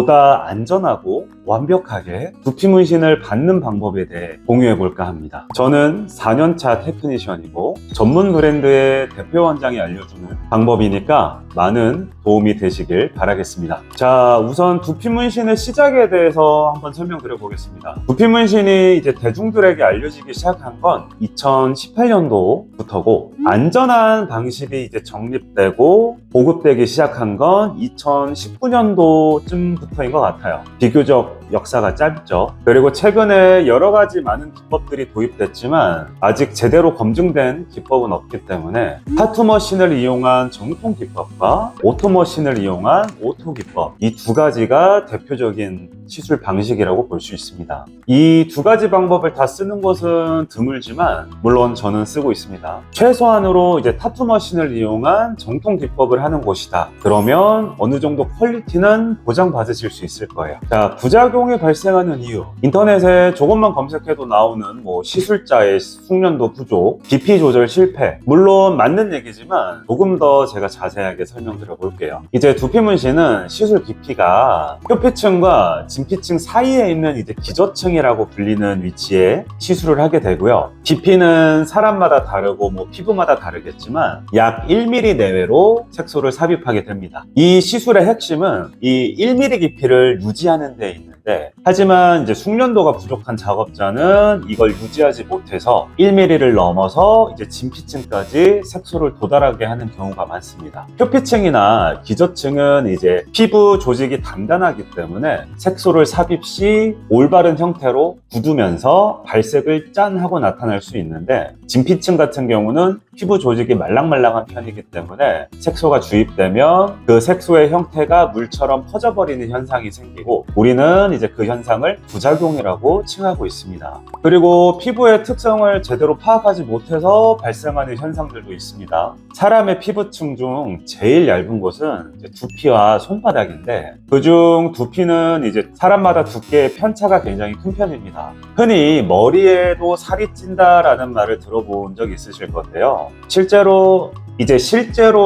보다 안전하고 완벽하게 두피 문신을 받는 방법에 대해 공유해 볼까 합니다. 저는 4년차 테크니션이고 전문 브랜드의 대표 원장이 알려주는 방법이니까 많은 도움이 되시길 바라겠습니다. 자, 우선 두피 문신의 시작에 대해서 한번 설명드려 보겠습니다. 두피 문신이 이제 대중들에게 알려지기 시작한 건 2018년도부터고 안전한 방식이 이제 정립되고 보급되기 시작한 건 2019년도쯤부터인 것 같아요. 비교적 역사가 짧죠. 그리고 최근에 여러 가지 많은 기법들이 도입됐지만 아직 제대로 검증된 기법은 없기 때문에 타투머신을 이용한 정통 기법과 오토머신을 이용한 오토 기법, 이 두 가지가 대표적인 시술 방식이라고 볼 수 있습니다. 이 두 가지 방법을 다 쓰는 것은 드물지만 물론 저는 쓰고 있습니다. 최소한으로 이제 타투머신을 이용한 정통 기법을 하는 곳이다. 그러면 어느 정도 퀄리티는 보장받으실 수 있을 거예요. 자, 부작용이 발생하는 이유. 인터넷에 조금만 검색해도 나오는 시술자의 숙련도 부족, 깊이 조절 실패. 물론 맞는 얘기지만 조금 더 제가 자세하게 설명드려 볼게요. 이제 두피 문신은 시술 깊이가 표피층과 진피층 사이에 있는 이제 기저층이라고 불리는 위치에 시술을 하게 되고요. 깊이는 사람마다 다르고 피부마다 다르겠지만 약 1mm 내외로 색소를 삽입하게 됩니다. 이 시술의 핵심은 이 1mm 깊이를 유지하는 데 있는데, 하지만 이제 숙련도가 부족한 작업자는 이걸 유지하지 못해서 1mm를 넘어서 이제 진피층까지 색소를 도달하게 하는 경우가 많습니다. 표피층이나 기저층은 이제 피부 조직이 단단하기 때문에 색소를 삽입 시 올바른 형태로 굳으면서 발색을 짠 하고 나타날 수 있는데, 진피층 같은 경우는 피부 조직이 말랑말랑한 편이기 때문에 색소가 주입되면 그 색소의 형태가 물처럼 퍼져버리는 현상이 생기고, 우리는 이제 그 현상을 부작용이라고 칭하고 있습니다. 그리고 피부의 특성을 제대로 파악하지 못해서 발생하는 현상들도 있습니다. 사람의 피부층 중 제일 얇은 곳은 이제 두피와 손바닥인데, 그중 두피는 이제 사람마다 두께의 편차가 굉장히 큰 편입니다. 흔히 머리에도 살이 찐다라는 말을 들어본 적 있으실 건데요. 실제로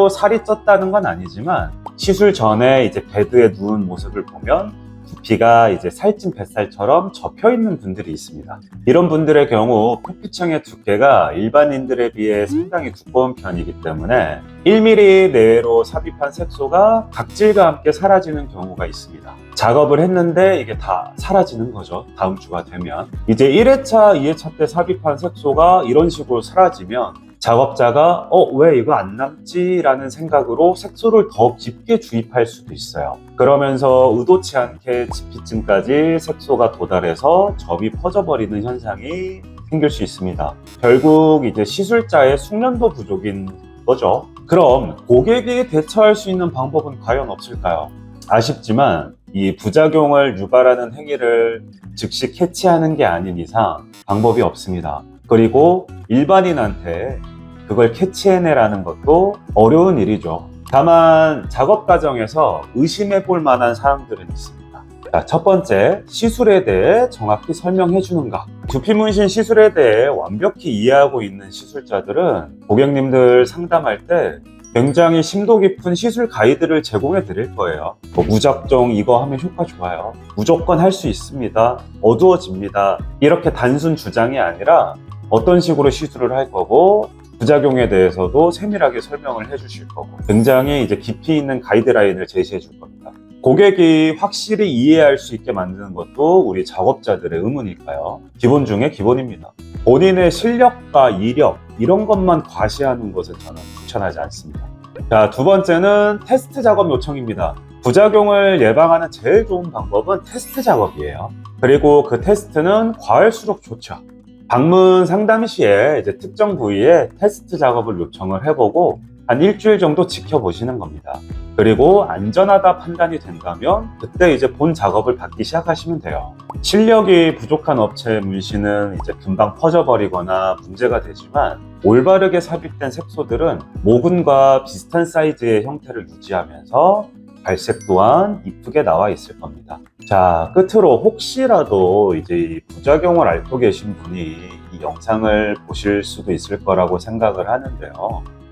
살이 쪘다는 건 아니지만 시술 전에 이제 베드에 누운 모습을 보면 두피가 이제 살찐 뱃살처럼 접혀 있는 분들이 있습니다. 이런 분들의 경우 표피층의 두께가 일반인들에 비해 상당히 두꺼운 편이기 때문에 1mm 내외로 삽입한 색소가 각질과 함께 사라지는 경우가 있습니다. 작업을 했는데 이게 다 사라지는 거죠. 다음 주가 되면 이제 1회차, 2회차 때 삽입한 색소가 이런 식으로 사라지면 작업자가 왜 이거 안 남지? 라는 생각으로 색소를 더 깊게 주입할 수도 있어요. 그러면서 의도치 않게 진피층까지 색소가 도달해서 점이 퍼져버리는 현상이 생길 수 있습니다. 결국 이제 시술자의 숙련도 부족인 거죠. 그럼 고객이 대처할 수 있는 방법은 과연 없을까요? 아쉽지만 이 부작용을 유발하는 행위를 즉시 캐치하는 게 아닌 이상 방법이 없습니다. 그리고 일반인한테 그걸 캐치해내라는 것도 어려운 일이죠. 다만 작업 과정에서 의심해 볼 만한 사항들은 있습니다. 자, 첫 번째, 시술에 대해 정확히 설명해 주는가. 두피 문신 시술에 대해 완벽히 이해하고 있는 시술자들은 고객님들 상담할 때 굉장히 심도 깊은 시술 가이드를 제공해 드릴 거예요. 무작정 이거 하면 효과 좋아요, 무조건 할 수 있습니다, 어두워집니다, 이렇게 단순 주장이 아니라 어떤 식으로 시술을 할 거고 부작용에 대해서도 세밀하게 설명을 해 주실 거고 굉장히 이제 깊이 있는 가이드라인을 제시해 줄 겁니다. 고객이 확실히 이해할 수 있게 만드는 것도 우리 작업자들의 의무니까요. 기본 중에 기본입니다. 본인의 실력과 이력 이런 것만 과시하는 것을 저는 추천하지 않습니다. 자, 두 번째는 테스트 작업 요청입니다. 부작용을 예방하는 제일 좋은 방법은 테스트 작업이에요. 그리고 그 테스트는 과할수록 좋죠. 방문 상담 시에 이제 특정 부위에 테스트 작업을 요청을 해보고 한 일주일 정도 지켜보시는 겁니다. 그리고 안전하다 판단이 된다면 그때 이제 본 작업을 받기 시작하시면 돼요. 실력이 부족한 업체의 문신은 이제 금방 퍼져버리거나 문제가 되지만 올바르게 삽입된 색소들은 모근과 비슷한 사이즈의 형태를 유지하면서 발색 또한 이쁘게 나와 있을 겁니다. 자, 끝으로 혹시라도 이제 이 부작용을 앓고 계신 분이 이 영상을 보실 수도 있을 거라고 생각을 하는데요.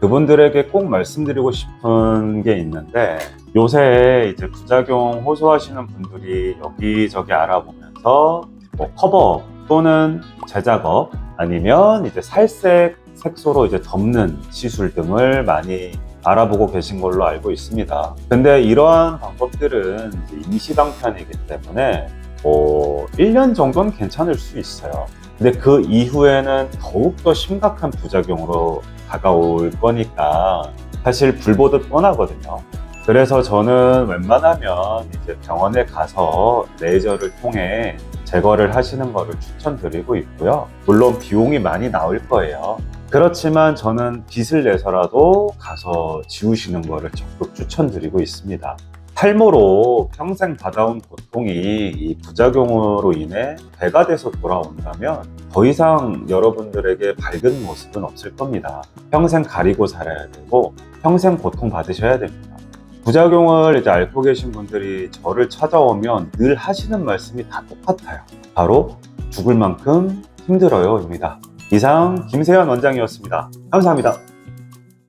그분들에게 꼭 말씀드리고 싶은 게 있는데, 요새 이제 부작용 호소하시는 분들이 여기저기 알아보면서 뭐 커버 또는 재작업 아니면 이제 살색 색소로 이제 덮는 시술 등을 많이 알아보고 계신 걸로 알고 있습니다. 근데 이러한 방법들은 이제 임시방편이기 때문에 1년 정도는 괜찮을 수 있어요. 근데 그 이후에는 더욱더 심각한 부작용으로 다가올 거니까 사실 불 보듯 뻔하거든요. 그래서 저는 웬만하면 이제 병원에 가서 레이저를 통해 제거를 하시는 것을 추천드리고 있고요. 물론 비용이 많이 나올 거예요. 그렇지만 저는 빚을 내서라도 가서 지우시는 것을 적극 추천드리고 있습니다. 탈모로 평생 받아온 고통이 이 부작용으로 인해 배가 돼서 돌아온다면 더 이상 여러분들에게 밝은 모습은 없을 겁니다. 평생 가리고 살아야 되고 평생 고통 받으셔야 됩니다. 부작용을 이제 앓고 계신 분들이 저를 찾아오면 늘 하시는 말씀이 다 똑같아요. 바로 죽을 만큼 힘들어요 입니다. 이상 김세현 원장이었습니다. 감사합니다.